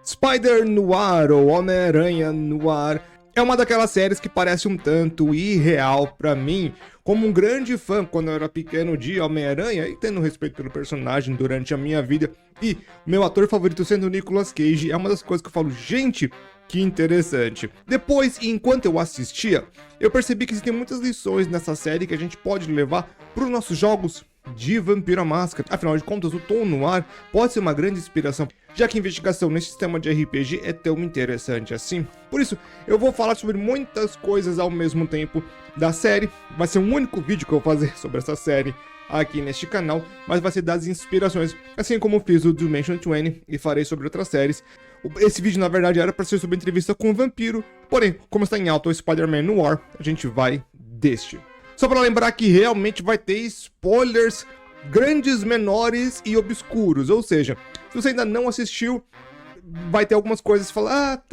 Spider Noir, ou Homem-Aranha Noir, é uma daquelas séries que parece um tanto irreal pra mim. Como um grande fã quando eu era pequeno de Homem-Aranha, e tendo respeito pelo personagem durante a minha vida, e meu ator favorito sendo o Nicolas Cage, é uma das coisas que eu falo, gente, que interessante. Depois, enquanto eu assistia, eu percebi que existem muitas lições nessa série que a gente pode levar para os nossos jogos de Vampiro à Máscara. Afinal de contas, o tom noir pode ser uma grande inspiração, já que a investigação nesse sistema de RPG é tão interessante assim. Por isso, eu vou falar sobre muitas coisas ao mesmo tempo da série. Vai ser um único vídeo que eu vou fazer sobre essa série aqui neste canal, mas vai ser das inspirações, assim como fiz o Dimension 20 e farei sobre outras séries. Esse vídeo, na verdade, era para ser sobre entrevista com o vampiro, porém, como está em alta o Spider-Man Noir, a gente vai deste. Só para lembrar que realmente vai ter spoilers grandes, menores e obscuros, ou seja, se você ainda não assistiu, vai ter algumas coisas que falar,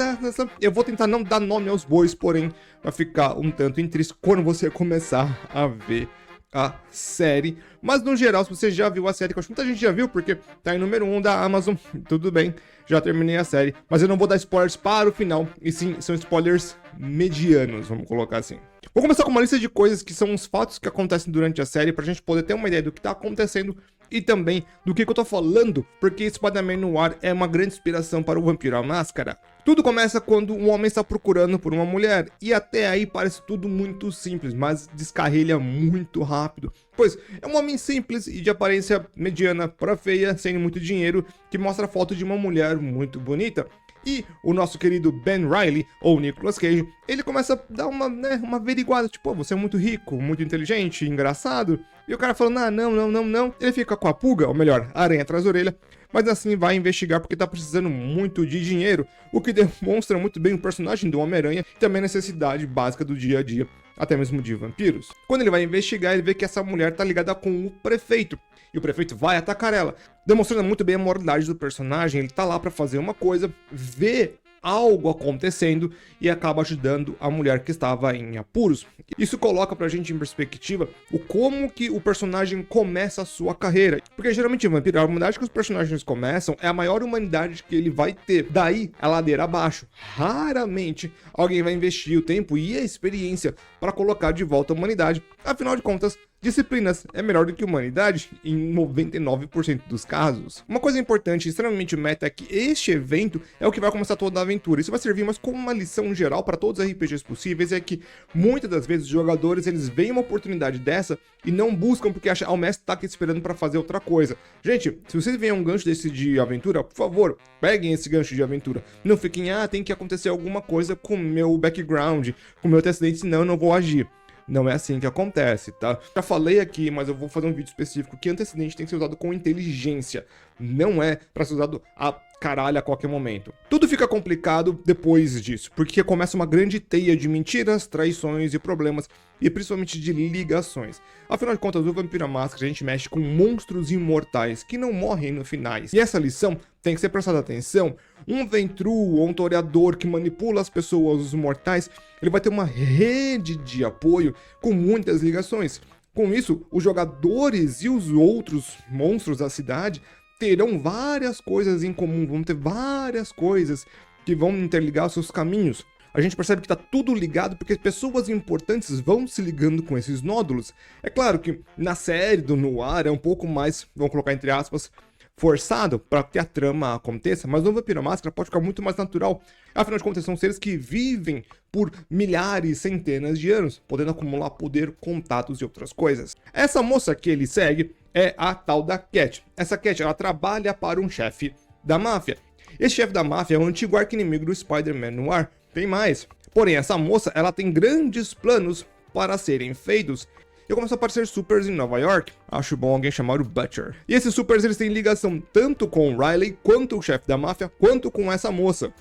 eu vou tentar não dar nome aos bois, porém, vai ficar um tanto intrínseco quando você começar a ver a série. Mas no geral, se você já viu a série, que eu acho que muita gente já viu, porque tá em número 1 da Amazon, tudo bem, já terminei a série, mas eu não vou dar spoilers para o final, e sim, são spoilers medianos, vamos colocar assim. Vou começar com uma lista de coisas que são os fatos que acontecem durante a série, pra gente poder ter uma ideia do que tá acontecendo e também do que eu tô falando, porque Spider-Man Noir é uma grande inspiração para o Vampiro à Máscara. Tudo começa quando um homem está procurando por uma mulher, e até aí parece tudo muito simples, mas descarrilha muito rápido, pois é um homem simples e de aparência mediana para feia, sem muito dinheiro, que mostra a foto de uma mulher muito bonita. E o nosso querido Ben Reilly, ou Nicolas Cage, ele começa a dar uma averiguada, tipo, oh, você é muito rico, muito inteligente, engraçado. E o cara falando, não. Ele fica com a pulga, ou melhor, a aranha atrás da orelha, mas assim vai investigar porque tá precisando muito de dinheiro, o que demonstra muito bem o personagem do Homem-Aranha e também a necessidade básica do dia a dia, até mesmo de vampiros. Quando ele vai investigar, ele vê que essa mulher tá ligada com o prefeito, e o prefeito vai atacar ela, demonstrando muito bem a moralidade do personagem. Ele tá lá pra fazer uma coisa, vê algo acontecendo e acaba ajudando a mulher que estava em apuros. Isso coloca pra gente em perspectiva o como que o personagem começa a sua carreira, porque geralmente em Vampiro, a humanidade que os personagens começam é a maior humanidade que ele vai ter, daí a ladeira abaixo. Raramente alguém vai investir o tempo e a experiência para colocar de volta a humanidade, afinal de contas, disciplinas é melhor do que humanidade em 99% dos casos. Uma coisa importante e extremamente meta é que este evento é o que vai começar toda a aventura. Isso vai servir mais como uma lição geral para todos os RPGs possíveis, é que muitas das vezes os jogadores eles veem uma oportunidade dessa e não buscam porque acham, o mestre tá aqui esperando para fazer outra coisa. Gente, se vocês veem um gancho desse de aventura, por favor, peguem esse gancho de aventura. Não fiquem, tem que acontecer alguma coisa com o meu background, com o meu antecedente, senão eu não vou agir. Não é assim que acontece, tá? Já falei aqui, mas eu vou fazer um vídeo específico que antecedente tem que ser usado com inteligência. Não é pra ser usado a caralho a qualquer momento. Tudo fica complicado depois disso, porque começa uma grande teia de mentiras, traições e problemas, e principalmente de ligações. Afinal de contas, no Vampiro à Máscara a gente mexe com monstros imortais que não morrem no finais. E essa lição tem que ser prestada atenção. Um Ventrue ou um toreador que manipula as pessoas, os mortais, ele vai ter uma rede de apoio com muitas ligações. Com isso, os jogadores e os outros monstros da cidade terão várias coisas em comum, vão ter várias coisas que vão interligar os seus caminhos. A gente percebe que tá tudo ligado porque pessoas importantes vão se ligando com esses nódulos. É claro que na série do Noir é um pouco mais, vamos colocar entre aspas, forçado para que a trama aconteça, mas no Vampiro à Máscara pode ficar muito mais natural. Afinal de contas, são seres que vivem por milhares, centenas de anos, podendo acumular poder, contatos e outras coisas. Essa moça que ele segue é a tal da Cat. Essa Cat, ela trabalha para um chefe da máfia. Esse chefe da máfia é um antigo arqui-inimigo do Spider-Man Noir. Tem mais. Porém, essa moça, ela tem grandes planos para serem feitos. E começam a aparecer supers em Nova York. Acho bom alguém chamar o Butcher. E esses supers, eles têm ligação tanto com o Riley, quanto o chefe da máfia, quanto com essa moça.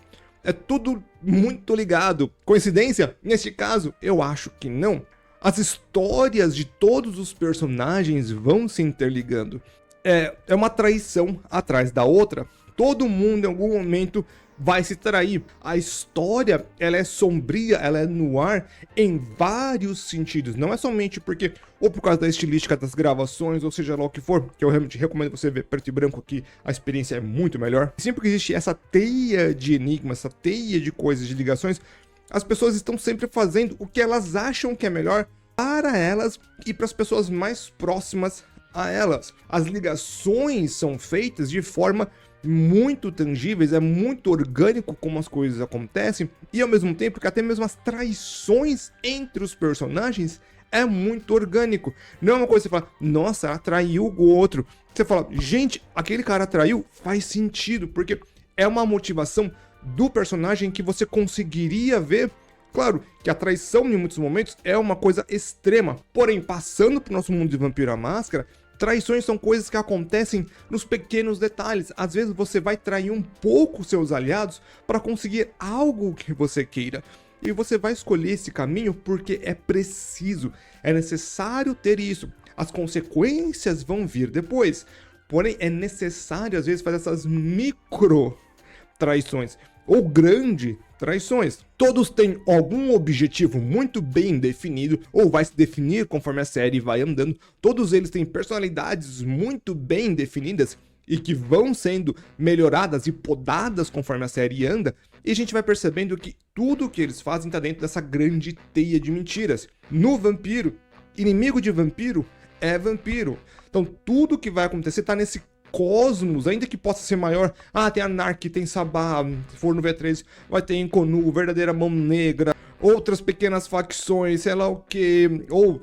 É tudo muito ligado. Coincidência? Neste caso, eu acho que não. As histórias de todos os personagens vão se interligando. É uma traição atrás da outra. Todo mundo em algum momento vai se trair. A história, ela é sombria, ela é noir em vários sentidos. Não é somente porque, ou por causa da estilística das gravações, ou seja lá o que for, que eu realmente recomendo você ver preto e branco aqui, a experiência é muito melhor. Sempre que existe essa teia de enigmas, essa teia de coisas, de ligações, as pessoas estão sempre fazendo o que elas acham que é melhor para elas e para as pessoas mais próximas a elas. As ligações são feitas de forma muito tangíveis, é muito orgânico como as coisas acontecem, e ao mesmo tempo que até mesmo as traições entre os personagens é muito orgânico. Não é uma coisa que você fala, nossa, atraiu o outro. Você fala, gente, aquele cara traiu, faz sentido, porque é uma motivação do personagem que você conseguiria ver. Claro que a traição em muitos momentos é uma coisa extrema, porém, passando pro nosso mundo de Vampiro à Máscara, traições são coisas que acontecem nos pequenos detalhes. Às vezes você vai trair um pouco seus aliados para conseguir algo que você queira. E você vai escolher esse caminho porque é preciso, é necessário ter isso. As consequências vão vir depois. Porém, é necessário às vezes fazer essas micro traições ou grande traições. Todos têm algum objetivo muito bem definido, ou vai se definir conforme a série vai andando. Todos eles têm personalidades muito bem definidas e que vão sendo melhoradas e podadas conforme a série anda, e a gente vai percebendo que tudo que eles fazem está dentro dessa grande teia de mentiras. No vampiro, inimigo de vampiro é vampiro. Então tudo que vai acontecer está nesse cosmos, ainda que possa ser maior. Ah, tem Anark, tem Sabá, se for no V3, vai ter Enconu, Verdadeira Mão Negra, outras pequenas facções, sei lá o que, ou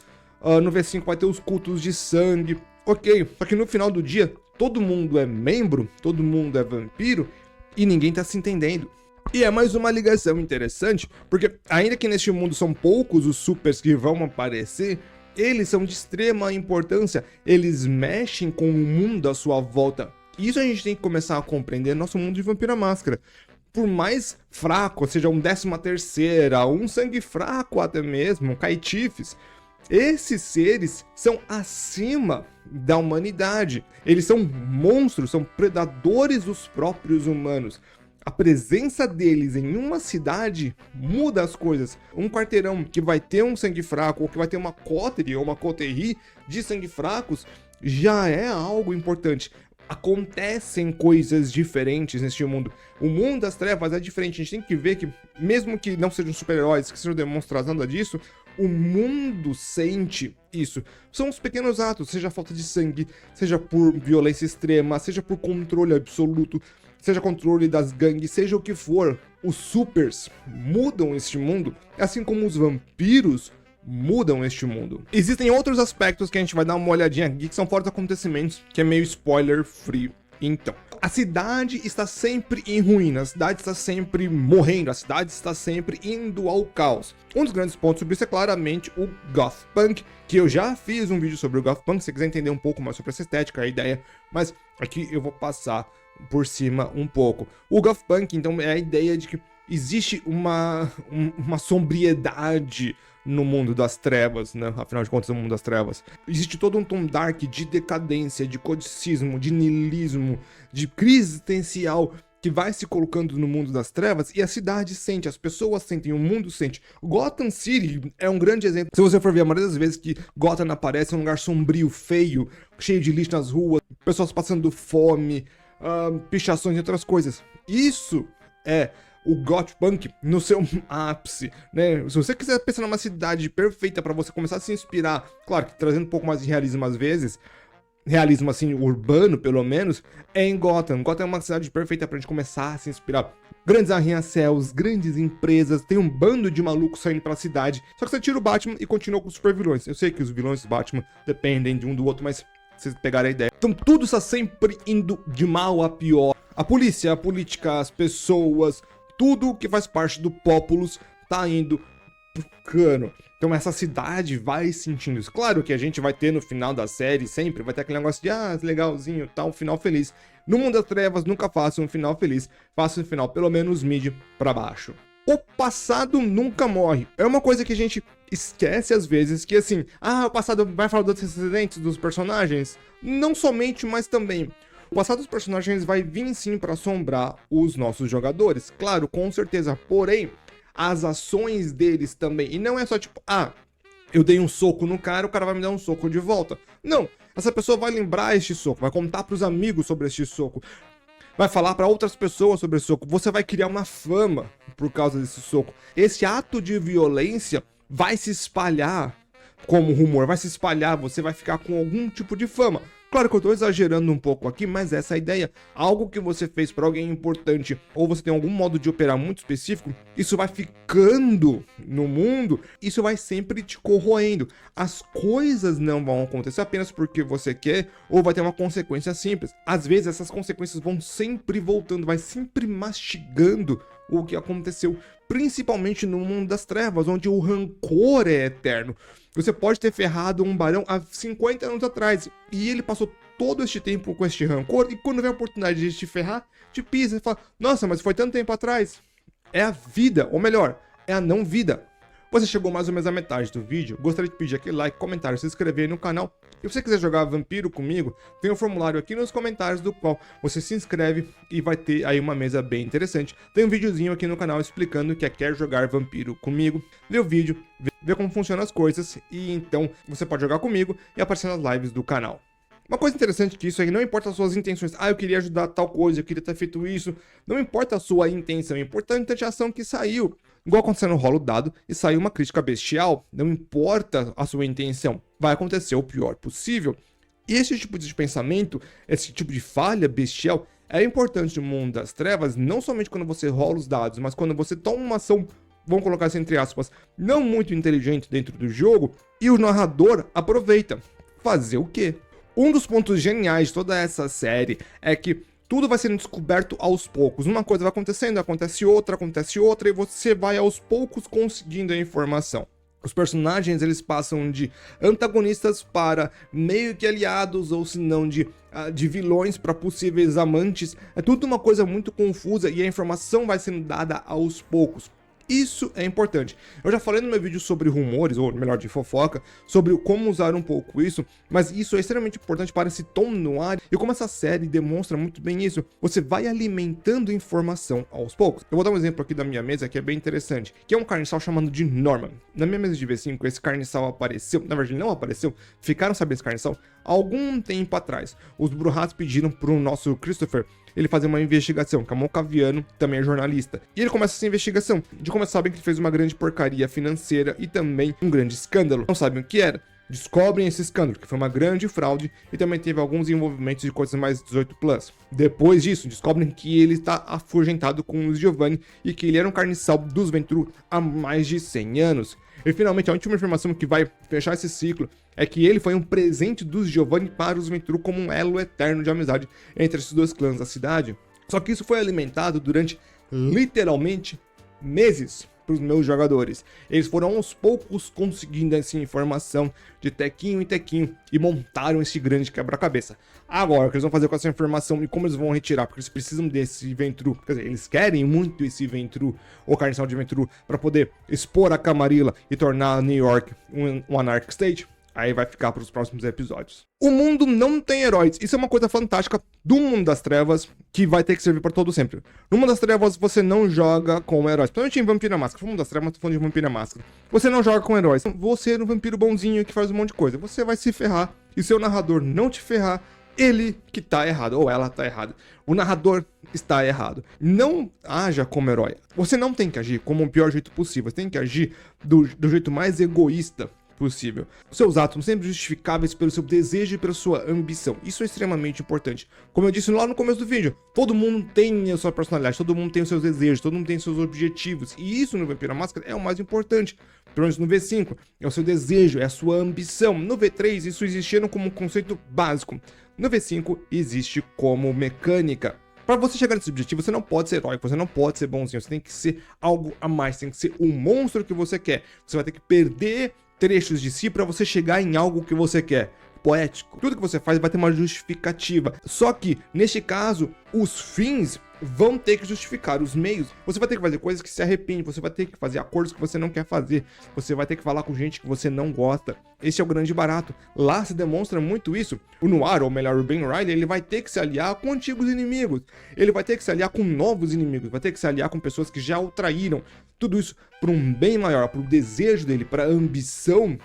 no V5 vai ter os cultos de sangue. Ok, só que no final do dia, todo mundo é membro, todo mundo é vampiro, e ninguém tá se entendendo. E é mais uma ligação interessante, porque ainda que neste mundo são poucos os supers que vão aparecer, eles são de extrema importância, eles mexem com o mundo à sua volta. E isso a gente tem que começar a compreender no nosso mundo de Vampiro à Máscara. Por mais fraco, seja um 13ª, um sangue fraco até mesmo, um caitifes, esses seres são acima da humanidade. Eles são monstros, são predadores dos próprios humanos. A presença deles em uma cidade muda as coisas. Um quarteirão que vai ter um sangue fraco, ou que vai ter uma coterie ou uma coterie de sangue fracos, já é algo importante. Acontecem coisas diferentes neste mundo. O mundo das trevas é diferente. A gente tem que ver que, mesmo que não sejam super-heróis, que sejam demonstrados nada disso, o mundo sente isso. São os pequenos atos, seja falta de sangue, seja por violência extrema, seja por controle absoluto, seja controle das gangues, seja o que for, os supers mudam este mundo, assim como os vampiros mudam este mundo. Existem outros aspectos que a gente vai dar uma olhadinha aqui, que são fora dos acontecimentos, que é meio spoiler free. Então, a cidade está sempre em ruínas, a cidade está sempre morrendo, a cidade está sempre indo ao caos. Um dos grandes pontos sobre isso é claramente o Goth Punk, que eu já fiz um vídeo sobre o Goth Punk, se você quiser entender um pouco mais sobre essa estética, a ideia, mas aqui eu vou passar por cima um pouco. O Goth Punk, então, é a ideia de que existe uma sombriedade no mundo das trevas, né? Afinal de contas, no mundo das trevas. Existe todo um tom dark de decadência, de codicismo, de niilismo, de crise existencial que vai se colocando no mundo das trevas, e a cidade sente, as pessoas sentem, o mundo sente. Gotham City é um grande exemplo. Se você for ver a maioria das vezes que Gotham aparece, é um lugar sombrio, feio, cheio de lixo nas ruas, pessoas passando fome, pichações e outras coisas. Isso é o Goth Punk no seu ápice, né? Se você quiser pensar numa cidade perfeita para você começar a se inspirar, claro que trazendo um pouco mais de realismo às vezes, realismo assim, urbano pelo menos, é em Gotham. Gotham é uma cidade perfeita pra gente começar a se inspirar. Grandes arranha-céus, grandes empresas, tem um bando de malucos saindo pela cidade. Só que você tira o Batman e continua com os super vilões. Eu sei que os vilões do Batman dependem de um do outro, mas vocês pegaram a ideia. Então tudo está sempre indo de mal a pior. A polícia, a política, as pessoas, tudo que faz parte do populus tá indo pro cano. Então essa cidade vai sentindo isso. Claro que a gente vai ter no final da série, sempre vai ter aquele negócio de legalzinho, tal, final feliz. No mundo das trevas, nunca faça um final feliz. Faça um final pelo menos mid pra baixo. O passado nunca morre. É uma coisa que a gente esquece às vezes, que assim, o passado vai falar dos antecedentes dos personagens? Não somente, mas também. O passado dos personagens vai vir sim para assombrar os nossos jogadores, claro, com certeza, porém, as ações deles também, e não é só tipo, eu dei um soco no cara, o cara vai me dar um soco de volta. Não, essa pessoa vai lembrar este soco, vai contar pros amigos sobre este soco, vai falar para outras pessoas sobre esse soco, você vai criar uma fama por causa desse soco. Esse ato de violência vai se espalhar como rumor, vai se espalhar, você vai ficar com algum tipo de fama. Claro que eu tô exagerando um pouco aqui, mas essa é a ideia. Algo que você fez para alguém importante, ou você tem algum modo de operar muito específico, isso vai ficando no mundo, isso vai sempre te corroendo. As coisas não vão acontecer apenas porque você quer, ou vai ter uma consequência simples. Às vezes essas consequências vão sempre voltando, vai sempre mastigando o que aconteceu, principalmente no mundo das trevas, onde o rancor é eterno. Você pode ter ferrado um barão há 50 anos atrás, e ele passou todo este tempo com este rancor, e quando vem a oportunidade de te ferrar, te pisa e fala, nossa, mas foi tanto tempo atrás. É a vida, ou melhor, é a não vida. Você chegou mais ou menos à metade do vídeo, gostaria de pedir aquele like, comentário, se inscrever no canal. E se você quiser jogar Vampiro comigo, tem um formulário aqui nos comentários do qual você se inscreve e vai ter aí uma mesa bem interessante. Tem um videozinho aqui no canal explicando que quer jogar Vampiro comigo. Vê o vídeo, vê como funcionam as coisas e então você pode jogar comigo e aparecer nas lives do canal. Uma coisa interessante que isso aí, não importa as suas intenções, eu queria ajudar tal coisa, eu queria ter feito isso, não importa a sua intenção, é importante a ação que saiu. Igual aconteceu no Rolo Dado e saiu uma crítica bestial, não importa a sua intenção, vai acontecer o pior possível. E esse tipo de pensamento, esse tipo de falha bestial, é importante no mundo das trevas, não somente quando você rola os dados, mas quando você toma uma ação, vamos colocar isso entre aspas, não muito inteligente dentro do jogo, e o narrador aproveita. Fazer o quê? Um dos pontos geniais de toda essa série é que tudo vai sendo descoberto aos poucos. Uma coisa vai acontecendo, acontece outra, e você vai aos poucos conseguindo a informação. Os personagens, eles passam de antagonistas para meio que aliados, ou se não de vilões para possíveis amantes. É tudo uma coisa muito confusa e a informação vai sendo dada aos poucos. Isso é importante. Eu já falei no meu vídeo sobre rumores, ou melhor, de fofoca, sobre como usar um pouco isso, mas isso é extremamente importante para esse tom no ar, e como essa série demonstra muito bem isso, você vai alimentando informação aos poucos. Eu vou dar um exemplo aqui da minha mesa que é bem interessante, que é um carniçal chamado de Norman. Na minha mesa de V5, esse carniçal apareceu, na verdade ele não apareceu, ficaram sabendo desse carniçal algum tempo atrás. Os Brujats pediram para o nosso Christopher ele fazer uma investigação, que é Mocaviano, também é jornalista. E ele começa essa investigação, de como sabem que ele fez uma grande porcaria financeira e também um grande escândalo. Não sabem o que era. Descobrem esse escândalo, que foi uma grande fraude e também teve alguns envolvimentos de coisas mais 18+. Depois disso, descobrem que ele está afugentado com os Giovanni e que ele era um carniçal dos Ventru há mais de 100 anos. E finalmente, a última informação que vai fechar esse ciclo é que ele foi um presente dos Giovanni para os Ventru como um elo eterno de amizade entre esses dois clãs da cidade. Só que isso foi alimentado durante, literalmente, meses para os meus jogadores. Eles foram aos poucos conseguindo essa informação de tequinho em tequinho e montaram esse grande quebra-cabeça. Agora, o que eles vão fazer com essa informação e como eles vão retirar, porque eles precisam desse Ventru, quer dizer, eles querem muito esse Ventru, ou carniçal de Ventru, para poder expor a Camarilla e tornar New York um Anarch State. Aí vai ficar para os próximos episódios. O mundo não tem heróis. Isso é uma coisa fantástica do mundo das trevas que vai ter que servir para todo sempre. No mundo das trevas você não joga com heróis. Principalmente em Vampira Máscara. No mundo das trevas, tô falando de Vampira Máscara. Você não joga com heróis. Você é um vampiro bonzinho que faz um monte de coisa. Você vai se ferrar. E se o narrador não te ferrar, ele que tá errado. Ou ela tá errada. O narrador está errado. Não haja como herói. Você não tem que agir como o pior jeito possível. Você tem que agir do jeito mais egoísta possível. Os seus atos são sempre justificáveis pelo seu desejo e pela sua ambição. Isso é extremamente importante. Como eu disse lá no começo do vídeo, todo mundo tem a sua personalidade, todo mundo tem os seus desejos, todo mundo tem os seus objetivos. E isso no Vampira Máscara é o mais importante. Pelo menos no V5, é o seu desejo, é a sua ambição. No V3, isso existia como um conceito básico. No V5, existe como mecânica. Para você chegar nesse objetivo, você não pode ser heróico, você não pode ser bonzinho, você tem que ser algo a mais, tem que ser o monstro que você quer. Você vai ter que perder trechos de si para você chegar em algo que você quer. Poético. Tudo que você faz vai ter uma justificativa. Só que, neste caso, os fins vão ter que justificar os meios. Você vai ter que fazer coisas que se arrepende, você vai ter que fazer acordos que você não quer fazer, você vai ter que falar com gente que você não gosta. Esse é o grande barato. Lá se demonstra muito isso. O Noir, ou melhor, o Ben Reilly, ele vai ter que se aliar com antigos inimigos. Ele vai ter que se aliar com novos inimigos, vai ter que se aliar com pessoas que já o traíram. Tudo isso para um bem maior, para o desejo dele, para a ambição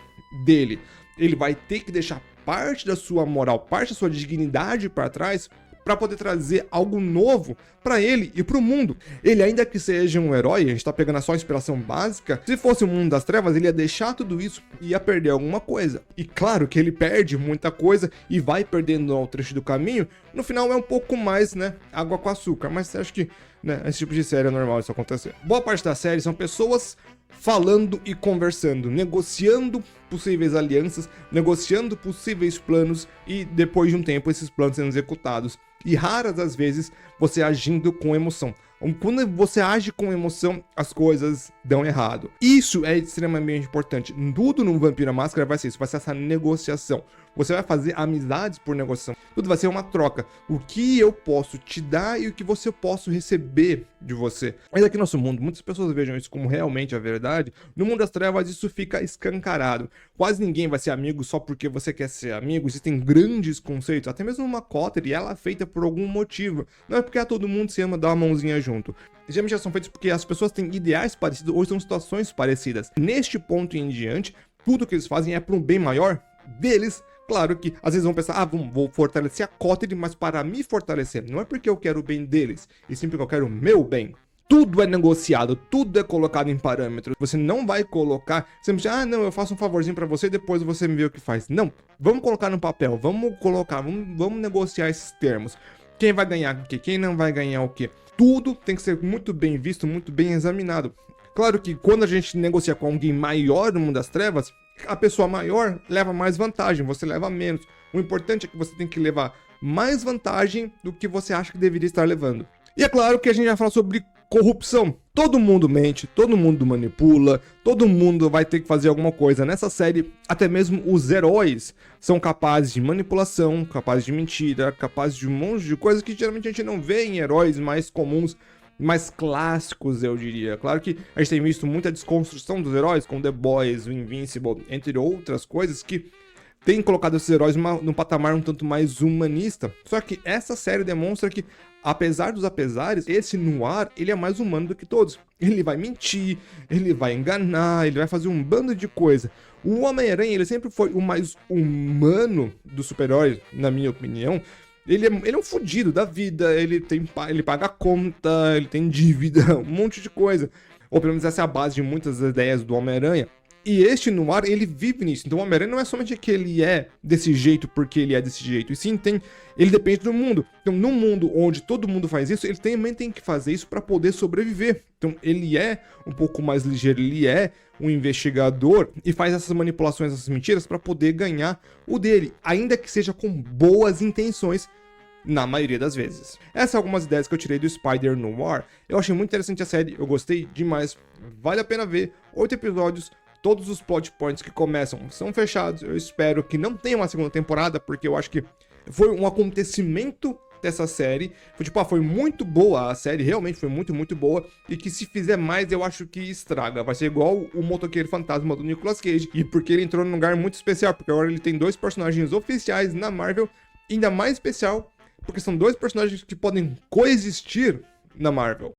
dele. Ele vai ter que deixar parte da sua moral, parte da sua dignidade para trás, para poder trazer algo novo para ele e para o mundo. Ele, ainda que seja um herói, a gente tá pegando só a inspiração básica, se fosse o mundo das trevas, ele ia deixar tudo isso e ia perder alguma coisa. E claro que ele perde muita coisa e vai perdendo ao trecho do caminho, no final é um pouco mais, né, água com açúcar, mas acho que, né, esse tipo de série é normal isso acontecer. Boa parte da série são pessoas falando e conversando, negociando possíveis alianças, negociando possíveis planos e depois de um tempo esses planos sendo executados. E raras as vezes você agindo com emoção. Quando você age com emoção, as coisas dão errado. Isso é extremamente importante. Tudo no Vampiro à Máscara vai ser isso, vai ser essa negociação. Você vai fazer amizades por negociação. Tudo vai ser uma troca. O que eu posso te dar e o que você posso receber de você. Mas aqui no nosso mundo, muitas pessoas vejam isso como realmente a verdade. No mundo das trevas isso fica escancarado. Quase ninguém vai ser amigo só porque você quer ser amigo. Existem grandes conceitos. Até mesmo uma Cotter, e ela é feita por algum motivo. Não é porque todo mundo se ama dar uma mãozinha junto. Geralmente já são feitos porque as pessoas têm ideais parecidos ou estão em situações parecidas. Neste ponto em diante, tudo que eles fazem é para um bem maior deles. Claro que às vezes vão pensar, vou fortalecer a Cotter, mas para me fortalecer. Não é porque eu quero o bem deles, e sim porque eu quero o meu bem. Tudo é negociado, tudo é colocado em parâmetros. Você não vai colocar, simplesmente, não, eu faço um favorzinho pra você e depois você me vê o que faz. Não, vamos colocar no papel, vamos negociar esses termos. Quem vai ganhar o quê? Quem não vai ganhar o quê? Tudo tem que ser muito bem visto, muito bem examinado. Claro que quando a gente negocia com alguém maior no mundo das trevas, a pessoa maior leva mais vantagem, você leva menos. O importante é que você tem que levar mais vantagem do que você acha que deveria estar levando. E é claro que a gente vai falar sobre corrupção. Todo mundo mente, todo mundo manipula, todo mundo vai ter que fazer alguma coisa. Nessa série, até mesmo os heróis são capazes de manipulação, capazes de mentira, capazes de um monte de coisas que geralmente a gente não vê em heróis mais comuns, mais clássicos, eu diria. Claro que a gente tem visto muita desconstrução dos heróis, com The Boys, o Invincible, entre outras coisas que tem colocado esses heróis num patamar um tanto mais humanista. Só que essa série demonstra que, apesar dos apesares, esse Noir, ele é mais humano do que todos. Ele vai mentir, ele vai enganar, ele vai fazer um bando de coisa. O Homem-Aranha, ele sempre foi o mais humano dos super-heróis, na minha opinião. Ele é um fudido da vida, ele paga a conta, ele tem dívida, um monte de coisa. Ou pelo menos essa é a base de muitas ideias do Homem-Aranha. E este Noir, ele vive nisso. Então o Homem-Aranha não é somente que ele é desse jeito porque ele é desse jeito. E sim, ele depende do mundo. Então num mundo onde todo mundo faz isso, ele também tem que fazer isso para poder sobreviver. Então ele é um pouco mais ligeiro, ele é um investigador e faz essas manipulações, essas mentiras para poder ganhar o dele. Ainda que seja com boas intenções, na maioria das vezes. Essas são algumas ideias que eu tirei do Spider Noir. Eu achei muito interessante a série, eu gostei demais. Vale a pena ver. 8 episódios. Todos os plot points que começam são fechados. Eu espero que não tenha uma segunda temporada, porque eu acho que foi um acontecimento dessa série. Foi muito boa a série, realmente foi muito, muito boa. E que se fizer mais, eu acho que estraga. Vai ser igual o Motoqueiro Fantasma do Nicolas Cage. E porque ele entrou num lugar muito especial, porque agora ele tem 2 personagens oficiais na Marvel. Ainda mais especial, porque são 2 personagens que podem coexistir na Marvel.